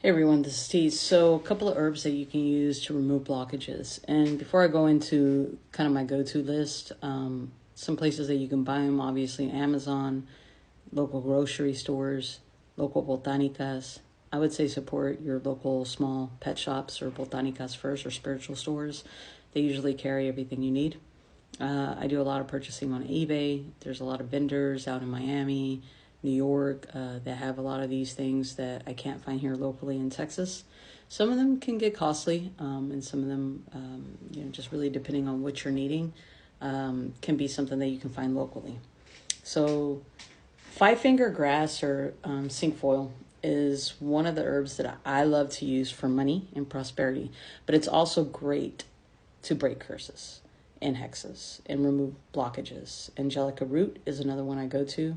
Hey everyone, this is Steve. So, a couple of herbs that you can use to remove blockages. And before I go into kind of my go-to list, some places that you can buy them, obviously Amazon, local grocery stores, local botanicas. I would say support your local small pet shops or botanicas first, or spiritual stores. They usually carry everything you need. I do a lot of purchasing on eBay. There's a lot of vendors out in Miami, New York, that have a lot of these things that I can't find here locally in Texas. Some of them can get costly, and some of them, just really depending on what you're needing, can be something that you can find locally. So, five-finger grass or cinquefoil is one of the herbs that I love to use for money and prosperity, but it's also great to break curses and hexes and remove blockages. Angelica root is another one I go to.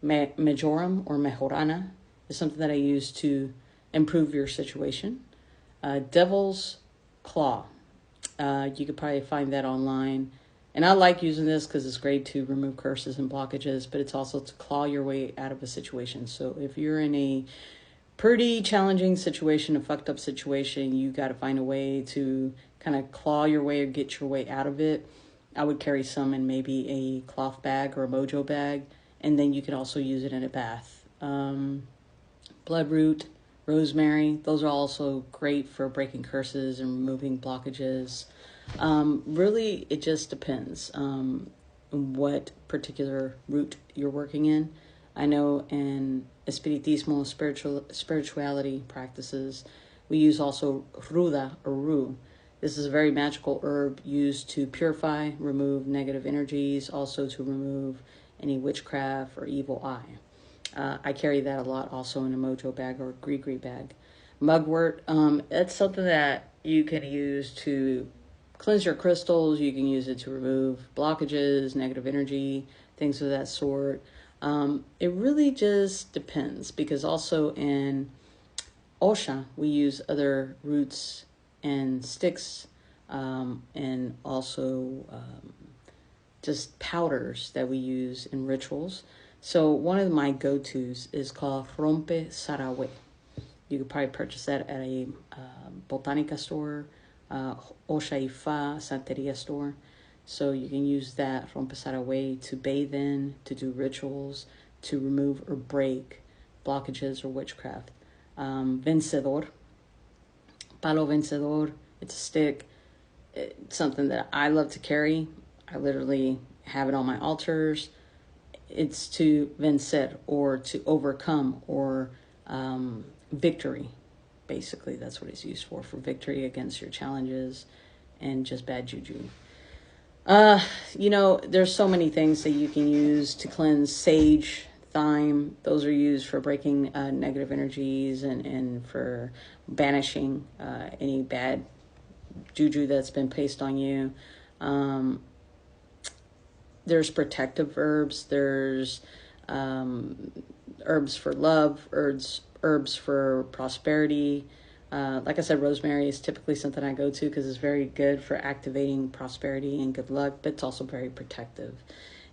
Majorum or mejorana is something that I use to improve your situation. Devil's claw. You could probably find that online. And I like using this because it's great to remove curses and blockages, but it's also to claw your way out of a situation. So if you're in a pretty challenging situation, a fucked up situation, you got to find a way to kind of claw your way or get your way out of it. I would carry some in maybe a cloth bag or a mojo bag, and then you can also use it in a bath. Bloodroot, rosemary, those are also great for breaking curses and removing blockages. Really, it just depends what particular route you're working in. I know in Espiritismo, spirituality practices, we use also ruda or rue. This is a very magical herb used to purify, remove negative energies, also to remove any witchcraft or evil eye. I carry that a lot also in a mojo bag or a gree bag. Mugwort, it's something that you can use to cleanse your crystals. You can use it to remove blockages, negative energy, things of that sort. It really just depends, because also in Osha, we use other roots and sticks, and also just powders that we use in rituals. So one of my go-tos is called Rompe Sarawe. You could probably purchase that at a botanica store, Osha Ifa Santeria store. So you can use that Rompe Sarawe to bathe in, to do rituals, to remove or break blockages or witchcraft. Vencedor, Palo Vencedor, it's a stick. It's something that I love to carry. I literally have it on my altars. It's to vencer, or to overcome, or victory. Basically, that's what it's used for victory against your challenges and just bad juju. There's so many things that you can use to cleanse. Sage, thyme, those are used for breaking negative energies and for banishing any bad juju that's been placed on you. There's protective herbs. There's herbs for love, herbs for prosperity. Like I said, rosemary is typically something I go to because it's very good for activating prosperity and good luck, but it's also very protective.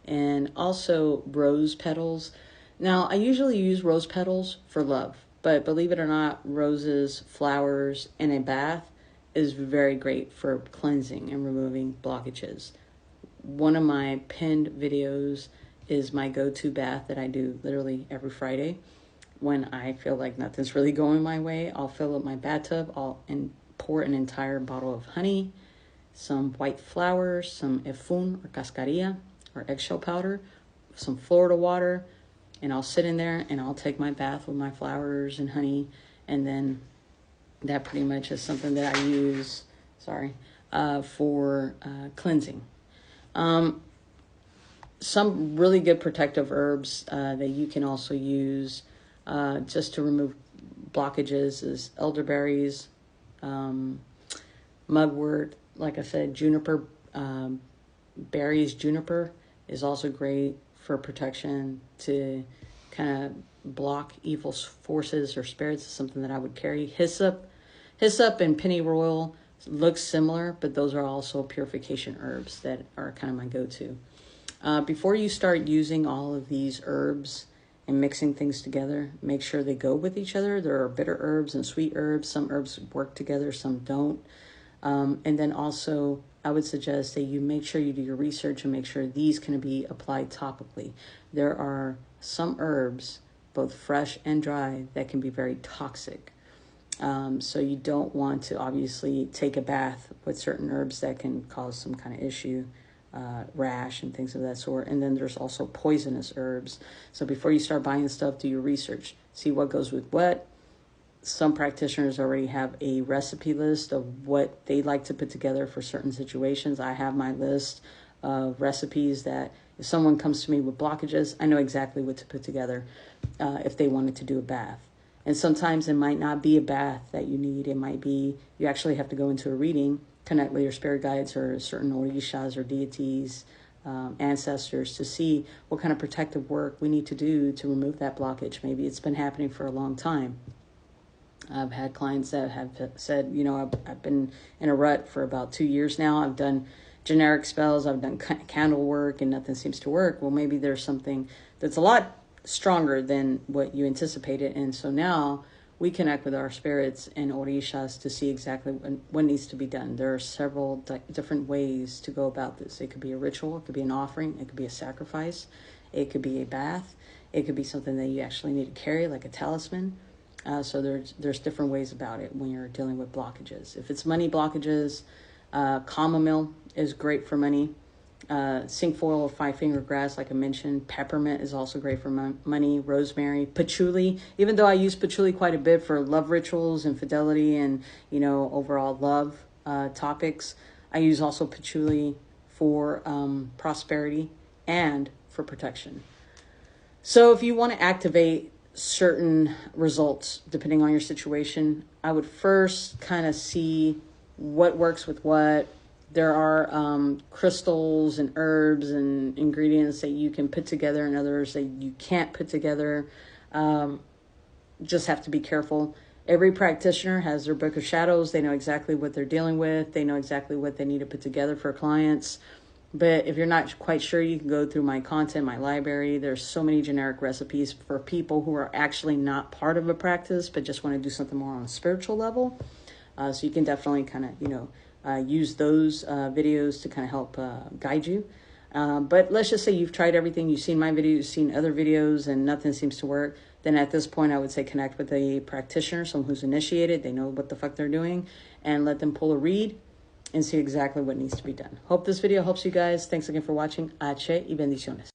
And also rose petals. Now, I usually use rose petals for love, but believe it or not, roses, flowers, in a bath is very great for cleansing and removing blockages. One of my pinned videos is my go-to bath that I do literally every Friday. When I feel like nothing's really going my way, I'll fill up my bathtub, and pour an entire bottle of honey, some white flowers, some efun or cascarilla or eggshell powder, some Florida water, and I'll sit in there and I'll take my bath with my flowers and honey, and then that pretty much is something that I use, for cleansing. Some really good protective herbs that you can also use just to remove blockages is elderberries, mugwort, like I said, juniper berries. Juniper is also great for protection to kind of block evil forces or spirits. Is something that I would carry. Hyssop and pennyroyal looks similar, but those are also purification herbs that are kind of my go-to. Before you start using all of these herbs and mixing things together. Make sure they go with each other. There are bitter herbs and sweet herbs. Some herbs work together, some don't. And then also, I would suggest that you make sure you do your research and make sure these can be applied topically. There are some herbs, both fresh and dry, that can be very toxic. So you don't want to obviously take a bath with certain herbs that can cause some kind of issue, rash and things of that sort. And then there's also poisonous herbs. So before you start buying stuff, do your research. See what goes with what. Some practitioners already have a recipe list of what they like to put together for certain situations. I have my list of recipes that if someone comes to me with blockages, I know exactly what to put together if they wanted to do a bath. And sometimes it might not be a bath that you need. It might be you actually have to go into a reading, connect with your spirit guides or certain orishas or deities, ancestors, to see what kind of protective work we need to do to remove that blockage. Maybe it's been happening for a long time. I've had clients that have said, I've been in a rut for about 2 years now. I've done generic spells. I've done candle work and nothing seems to work. Well, maybe there's something that's a lot stronger than what you anticipated. And so now we connect with our spirits and orishas to see exactly what needs to be done. There are several different ways to go about this. It could be a ritual. It could be an offering. It could be a sacrifice. It could be a bath. It could be something that you actually need to carry, like a talisman. So there's different ways about it when you're dealing with blockages. If it's money blockages, chamomile is great for money. Cinquefoil or five-finger grass, like I mentioned. Peppermint is also great for money. Rosemary, patchouli. Even though I use patchouli quite a bit for love rituals and fidelity and, overall love topics, I use also patchouli for prosperity and for protection. So if you want to activate certain results, depending on your situation, I would first kind of see what works with what. There are crystals and herbs and ingredients that you can put together and others that you can't put together. Just have to be careful. Every practitioner has their book of shadows. They know exactly what they're dealing with. They know exactly what they need to put together for clients. But if you're not quite sure, you can go through my content, my library. There's so many generic recipes for people who are actually not part of a practice, but just want to do something more on a spiritual level. So you can definitely kind of use those videos to kind of help guide you. But let's just say you've tried everything. You've seen my videos, you've seen other videos, and nothing seems to work. Then at this point, I would say connect with a practitioner, someone who's initiated. They know what the fuck they're doing, and let them pull a read and see exactly what needs to be done. Hope this video helps you guys. Thanks again for watching. H y bendiciones.